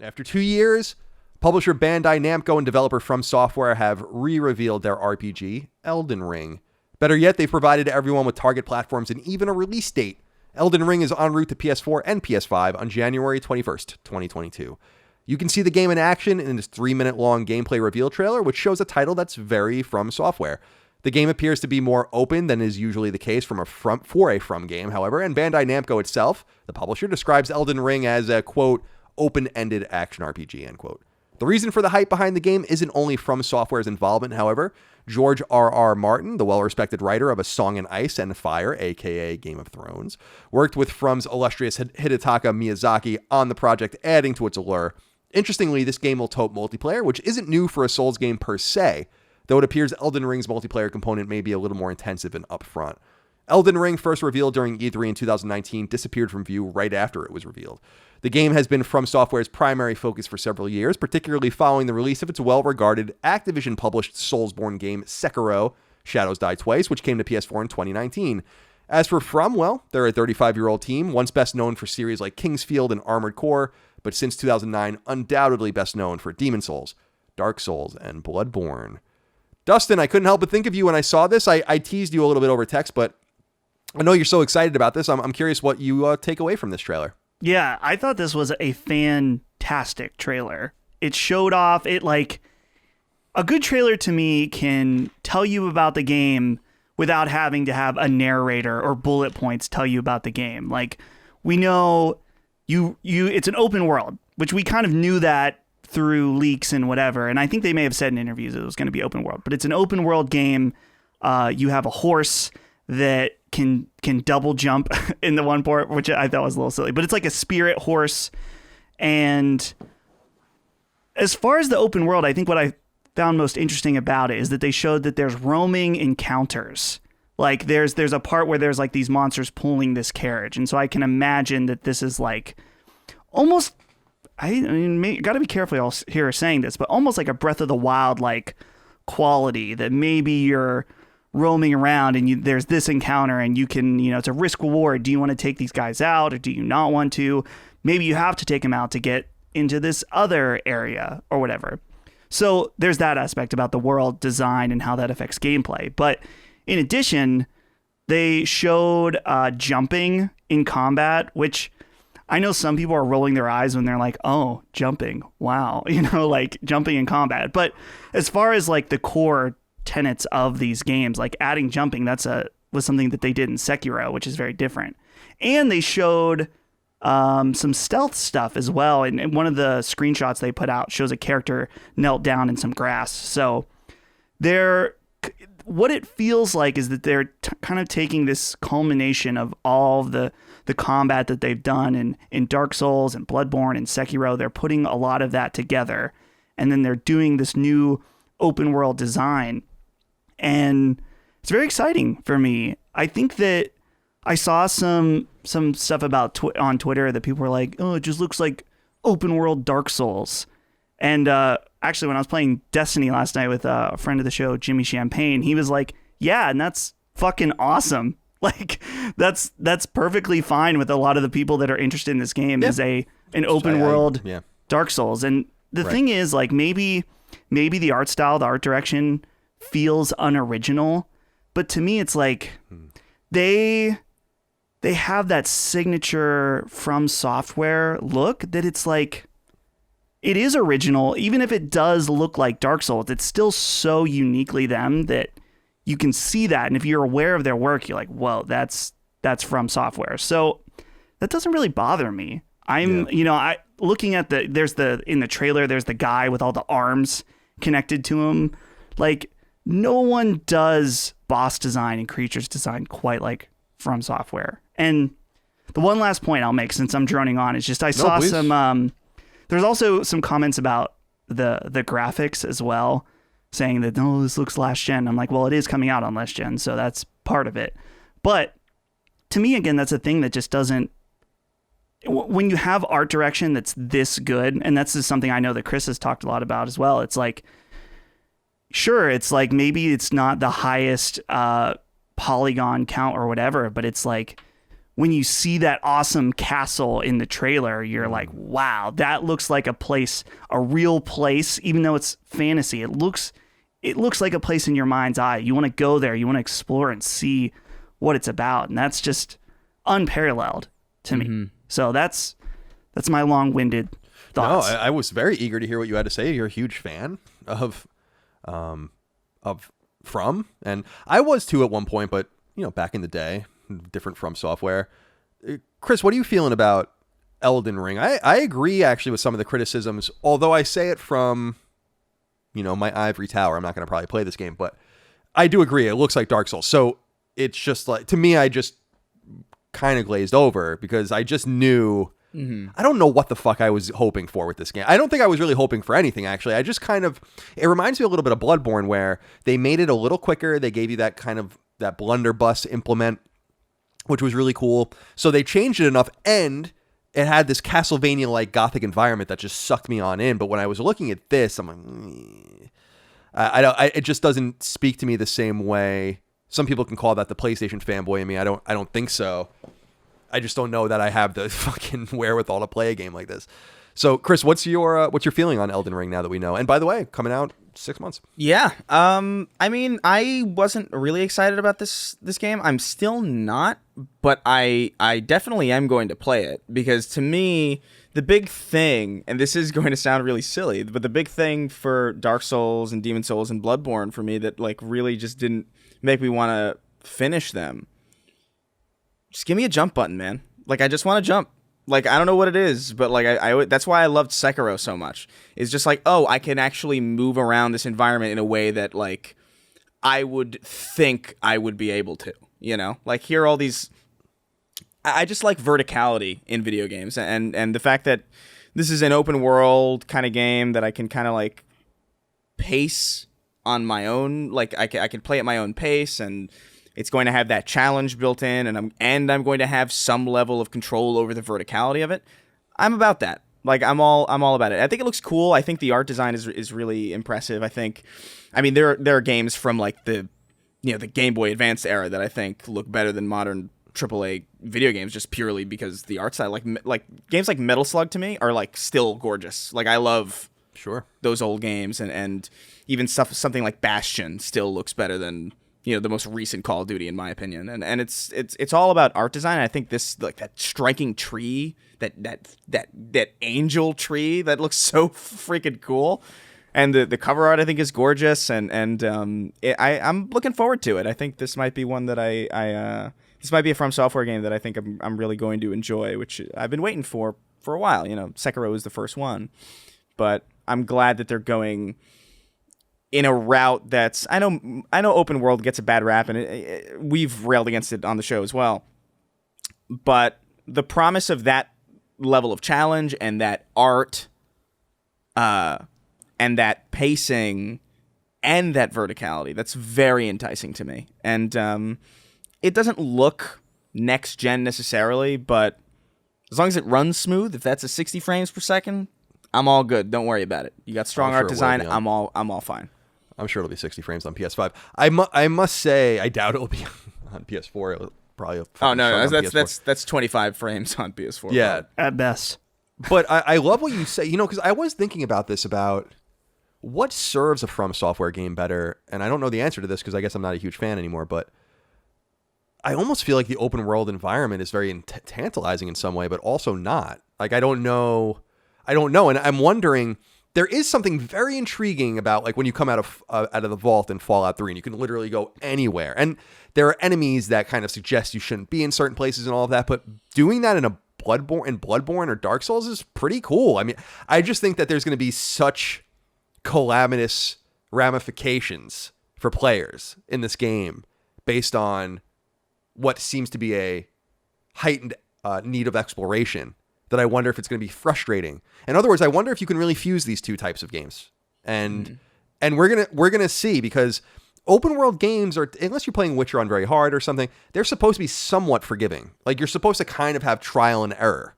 After 2 years, publisher Bandai Namco and developer From Software have re-revealed their RPG, Elden Ring. Better yet, they've provided everyone with target platforms and even a release date. Elden Ring is en route to PS4 and PS5 on January 21st, 2022. You can see the game in action in this 3-minute long gameplay reveal trailer, which shows a title that's very From Software. The game appears to be more open than is usually the case for a From game, however, and Bandai Namco itself, the publisher, describes Elden Ring as a, quote, open-ended action RPG, end quote. The reason for the hype behind the game isn't only From Software's involvement, however. George R.R. Martin, the well-respected writer of A Song in Ice and Fire, aka Game of Thrones, worked with From's illustrious Hidetaka Miyazaki on the project, adding to its allure. Interestingly, this game will tote multiplayer, which isn't new for a Souls game per se, though it appears Elden Ring's multiplayer component may be a little more intensive and upfront. Elden Ring, first revealed during E3 in 2019, disappeared from view right after it was revealed. The game has been From Software's primary focus for several years, particularly following the release of its well-regarded Activision-published Soulsborne game Sekiro: Shadows Die Twice, which came to PS4 in 2019. As for From, well, they're a 35-year-old team, once best known for series like Kingsfield and Armored Core, but since 2009, undoubtedly best known for Demon Souls, Dark Souls, and Bloodborne. Dustin, I couldn't help but think of you when I saw this. I teased you a little bit over text, but I know you're so excited about this. I'm curious what you take away from this trailer. Yeah, I thought this was a fantastic trailer. It showed off, a good trailer to me can tell you about the game without having to have a narrator or bullet points tell you about the game. Like, we know it's an open world, which we kind of knew that through leaks and whatever. And I think they may have said in interviews it was going to be open world, but it's an open world game. You have a horse that can double jump in the one part, which I thought was a little silly, but it's like a spirit horse. And as far as the open world, I think what I found most interesting about it is that they showed that there's roaming encounters. Like there's a part where there's like these monsters pulling this carriage. And so I can imagine that this is like almost, I mean, got to be careful here saying this, but almost like a Breath of the Wild like quality that maybe you're roaming around and there's this encounter and you can, it's a risk reward. Do you want to take these guys out or do you not want to? Maybe you have to take them out to get into this other area or whatever. So there's that aspect about the world design and how that affects gameplay. But in addition, they showed jumping in combat, which I know some people are rolling their eyes when they're like, oh, jumping. Wow. Like jumping in combat. But as far as like the core tenets of these games, like adding jumping, was something that they did in Sekiro, which is very different. And they showed some stealth stuff as well. And one of the screenshots they put out shows a character knelt down in some grass. So what it feels like is that they're kind of taking this culmination of all the combat that they've done in Dark Souls and Bloodborne and Sekiro. They're putting a lot of that together, and then they're doing this new open world design. And it's very exciting for me. I think that I saw some stuff about on Twitter that people were like, oh, it just looks like open world Dark Souls. And actually, when I was playing Destiny last night with a friend of the show, Jimmy Champagne, he was like, yeah, and that's fucking awesome. Like, that's perfectly fine with a lot of the people that are interested in this game is an open world Dark Souls. And the thing is, like, maybe the art style, the art direction feels unoriginal, but to me, it's like they have that signature From Software look that it's like, it is original. Even if it does look like Dark Souls, it's still so uniquely them that you can see that. And if you're aware of their work, you're like, whoa, that's From Software. So that doesn't really bother me. Looking at in the trailer, there's the guy with all the arms connected to him. Like, no one does boss design and creatures design quite like From Software. And the one last point I'll make, since I'm droning on, is just saw some. There's also some comments about the graphics as well, saying that, no, this looks last gen. I'm like, well, it is coming out on last gen, so that's part of it. But to me, again, that's a thing that just doesn't. When you have art direction that's this good, and that's just something I know that Chris has talked a lot about as well. It's like, sure, it's like maybe it's not the highest polygon count or whatever, but it's like when you see that awesome castle in the trailer, you're like, wow, that looks like a place, a real place, even though it's fantasy. It looks like a place in your mind's eye. You want to go there, you want to explore and see what it's about. And that's just unparalleled to me. So that's my long-winded thoughts. No, I was very eager to hear what you had to say. You're a huge fan of From, and I was too at one point, but back in the day, different From software. Chris, what are you feeling about Elden Ring? I agree actually with some of the criticisms, although I say it from my ivory tower. I'm not going to probably play this game, but I do agree. It looks like Dark Souls. So it's just like, to me, I just kind of glazed over because I just knew. I don't know what the fuck I was hoping for with this game. I don't think I was really hoping for anything, actually. I just it reminds me a little bit of Bloodborne, where they made it a little quicker. They gave you that that blunderbuss implement, which was really cool. So they changed it enough, and it had this Castlevania-like gothic environment that just sucked me on in. But when I was looking at this, I'm like, it just doesn't speak to me the same way. Some people can call that the PlayStation fanboy in me. I don't think so. I just don't know that I have the fucking wherewithal to play a game like this. So, Chris, what's your feeling on Elden Ring now that we know? And by the way, coming out 6 months. Yeah. I mean, I wasn't really excited about this game. I'm still not, but I definitely am going to play it, because to me, the big thing, and this is going to sound really silly, but the big thing for Dark Souls and Demon Souls and Bloodborne for me that like really just didn't make me want to finish them. Just give me a jump button, man. Like, I just want to jump. Like, I don't know what it is, but like I that's why I loved Sekiro so much. It's just like, oh, I can actually move around this environment in a way that like I would think I would be able to, Like, here are all these. I just like verticality in video games, and the fact that this is an open world kind of game that I can kind of like pace on my own. Like, I can play at my own pace, and it's going to have that challenge built in, and I'm going to have some level of control over the verticality of it. I'm about that. Like, I'm all about it. I think it looks cool. I think the art design is really impressive. I mean, there are games from like the Game Boy Advance era that I think look better than modern AAA video games, just purely because the art style, like games like Metal Slug to me are like still gorgeous. Like, I love those old games, and even something like Bastion still looks better than the most recent Call of Duty, in my opinion. And it's all about art design. I think this, like, that striking tree, that angel tree that looks so freaking cool, and the cover art I think is gorgeous, and I'm looking forward to it. I think this might be one that this might be a From Software game that I think I'm really going to enjoy, which I've been waiting for a while. Sekiro was the first one, but I'm glad that they're going in a route that's, I know open world gets a bad rap, and we've railed against it on the show as well. But the promise of that level of challenge and that art, and that pacing and that verticality, that's very enticing to me. And it doesn't look next gen necessarily, but as long as it runs smooth, if that's a 60 frames per second, I'm all good. Don't worry about it. You got strong art design. I'm all fine. I'm sure it'll be 60 frames on PS5. I must say, I doubt it'll be on PS4. It'll probably. Oh no, that's 25 frames on PS4. Yeah, at best. But I love what you say. Because I was thinking about this, about what serves a From Software game better, and I don't know the answer to this because I guess I'm not a huge fan anymore. But I almost feel like the open world environment is very tantalizing in some way, but also not. Like, I don't know, and I'm wondering. There is something very intriguing about, like, when you come out of the vault in Fallout 3, and you can literally go anywhere. And there are enemies that kind of suggest you shouldn't be in certain places and all of that. But doing that in Bloodborne or Dark Souls is pretty cool. I mean, I just think that there's going to be such calamitous ramifications for players in this game based on what seems to be a heightened need of exploration, that I wonder if it's going to be frustrating. In other words, I wonder if you can really fuse these two types of games. And we're gonna see, because open world games are, unless you're playing Witcher on very hard or something, they're supposed to be somewhat forgiving. Like, you're supposed to kind of have trial and error.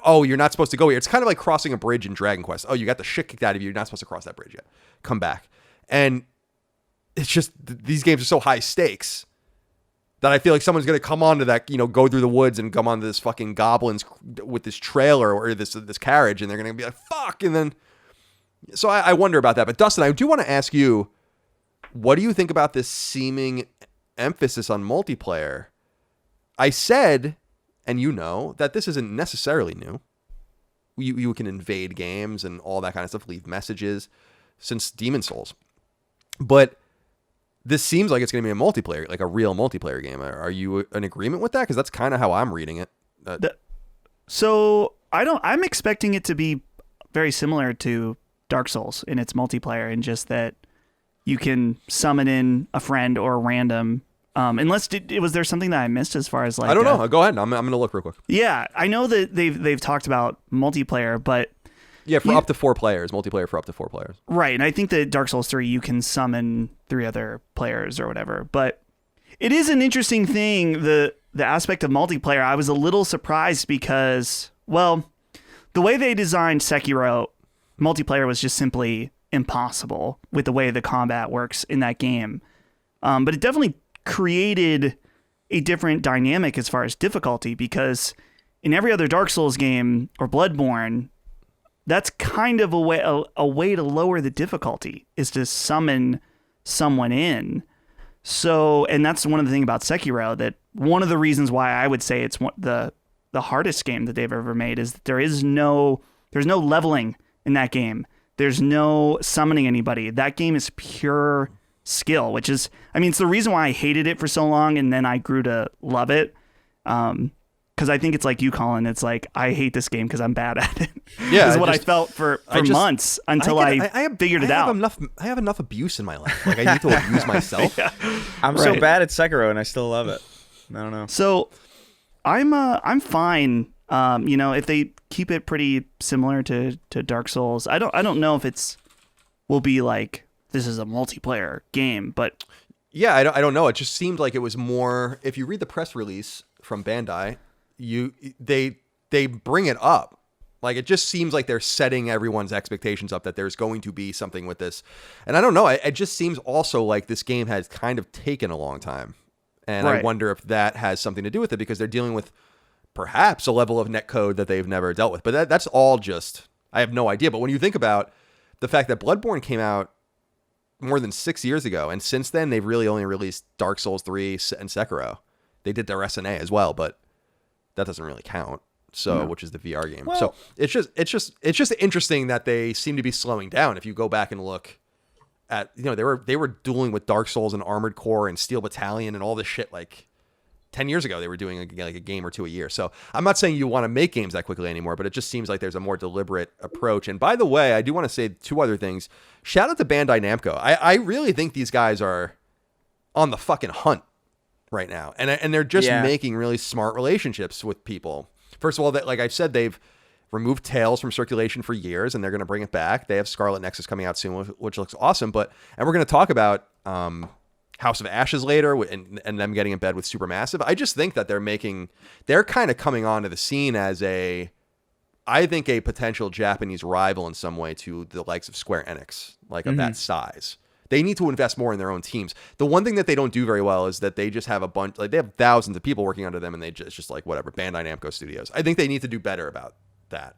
Oh, you're not supposed to go here. It's kind of like crossing a bridge in Dragon Quest. Oh, you got the shit kicked out of you. You're not supposed to cross that bridge yet. Come back. And it's just, these games are so high stakes that I feel like someone's going to come onto that, go through the woods and come onto this fucking goblins with this trailer or this carriage, and they're going to be like, fuck. And then, so I wonder about that. But Dustin, I do want to ask you, what do you think about this seeming emphasis on multiplayer? I said, and that this isn't necessarily new. You can invade games and all that kind of stuff, leave messages since Demon's Souls. But this seems like it's going to be a multiplayer, like a real multiplayer game. Are you in agreement with that? Because that's kind of how I'm reading it. I'm expecting it to be very similar to Dark Souls in its multiplayer, and just that you can summon in a friend or a random. Was there something that I missed as far as like? I don't know. Go ahead. I'm going to look real quick. Yeah, I know that they've talked about multiplayer, but yeah, up to 4 players, multiplayer for up to 4 players. Right, and I think that Dark Souls 3 you can summon 3 other players or whatever. But it is an interesting thing, the aspect of multiplayer. I was a little surprised because, well, the way they designed Sekiro, multiplayer was just simply impossible with the way the combat works in that game. But it definitely created a different dynamic as far as difficulty, because in every other Dark Souls game or Bloodborne, that's kind of a way to lower the difficulty, is to summon someone in. So, and that's one of the things about Sekiro, that one of the reasons why I would say it's the hardest game that they've ever made is that there's no leveling in that game. There's no summoning anybody. That game is pure skill, which is, it's the reason why I hated it for so long, and then I grew to love it. Because I think it's like you, Colin. It's like, I hate this game because I'm bad at it. Yeah, is what I felt for months until I figured it out. I have enough abuse in my life. Like, I need to abuse myself. Yeah. I'm so bad at Sekiro, and I still love it. I don't know. So I'm fine. If they keep it pretty similar to Dark Souls, I don't know if will be like, this is a multiplayer game, but yeah, I don't know. It just seemed like it was more. If you read the press release from Bandai, they bring it up. Like, it just seems like they're setting everyone's expectations up that there's going to be something with this. And I don't know. It just seems also like this game has kind of taken a long time. And right. I wonder if that has something to do with it, because they're dealing with perhaps a level of netcode that they've never dealt with. But that's all just, I have no idea. But when you think about the fact that Bloodborne came out more than 6 years ago, and since then they've really only released Dark Souls 3 and Sekiro. They did their SNA as well, but that doesn't really count. So, no. Which is the VR game. Well, so it's just interesting that they seem to be slowing down. If you go back and look at, they were dueling with Dark Souls and Armored Core and Steel Battalion and all this shit like 10 years ago. They were doing like a game or two a year. So I'm not saying you want to make games that quickly anymore, but it just seems like there's a more deliberate approach. And by the way, I do want to say 2 other things. Shout out to Bandai Namco. I really think these guys are on the fucking hunt right now, and they're just making really smart relationships with people. First of all, that, like I've said, they've removed Tales from circulation for years, and they're going to bring it back. They have Scarlet Nexus coming out soon, which looks awesome. And we're going to talk about House of Ashes later, and them getting in bed with Supermassive. I just think that they're kind of coming onto the scene as a potential Japanese rival in some way to the likes of Square Enix, like of that size. They need to invest more in their own teams. The one thing that they don't do very well is that they just have a bunch, like they have thousands of people working under them, and they just like whatever, Bandai Namco Studios. I think they need to do better about that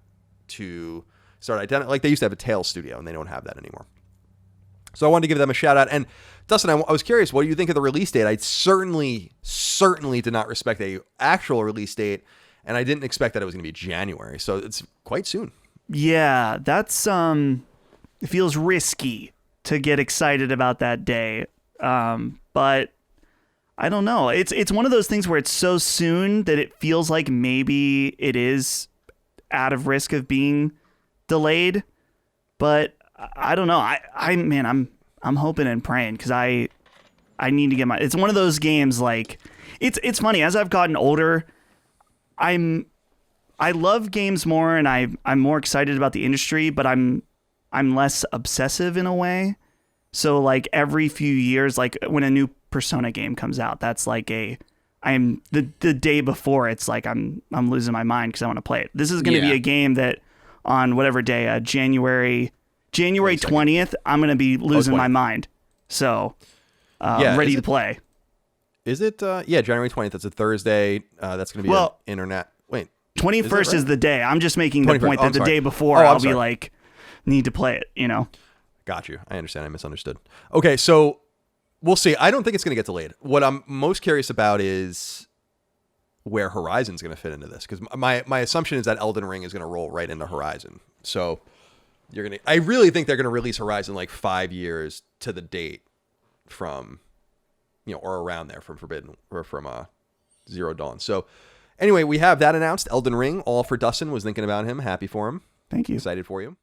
to start identifying. Like they used to have a Tales studio, and they don't have that anymore. So I wanted to give them a shout out. And Dustin, I was curious, what do you think of the release date? I certainly did not respect a actual release date, and I didn't expect that it was going to be January. So it's quite soon. Yeah, that's it feels risky to get excited about that day. But I don't know. It's one of those things where it's so soon that it feels like maybe it is out of risk of being delayed. But I don't know. I'm hoping and praying, because I need to get it's one of those games, like it's funny, as I've gotten older, I love games more, and I'm more excited about the industry, but I'm less obsessive in a way. So like every few years, like when a new Persona game comes out, that's like I'm the day before, it's like I'm losing my mind because I want to play it. This is going to be a game that on whatever day, January 20th, I'm going to be losing my mind. So ready to play. Is it? Yeah, January 20th. That's a Thursday. That's going to be Well, an internet. Wait. 21st is the day. I'm just making the 21st. point Oh, that I'm the sorry. day before Oh, I'm I'll be sorry. like, need to play it, you know? Got you. I understand. I misunderstood. Okay, so we'll see. I don't think it's going to get delayed. What I'm most curious about is where Horizon's going to fit into this, because my assumption is that Elden Ring is going to roll right into Horizon. So I really think they're going to release Horizon like 5 years to the date from, or around there from Forbidden or from Zero Dawn. So anyway, we have that announced. Elden Ring, all for Dustin. Was thinking about him. Happy for him. Thank you. Excited for you.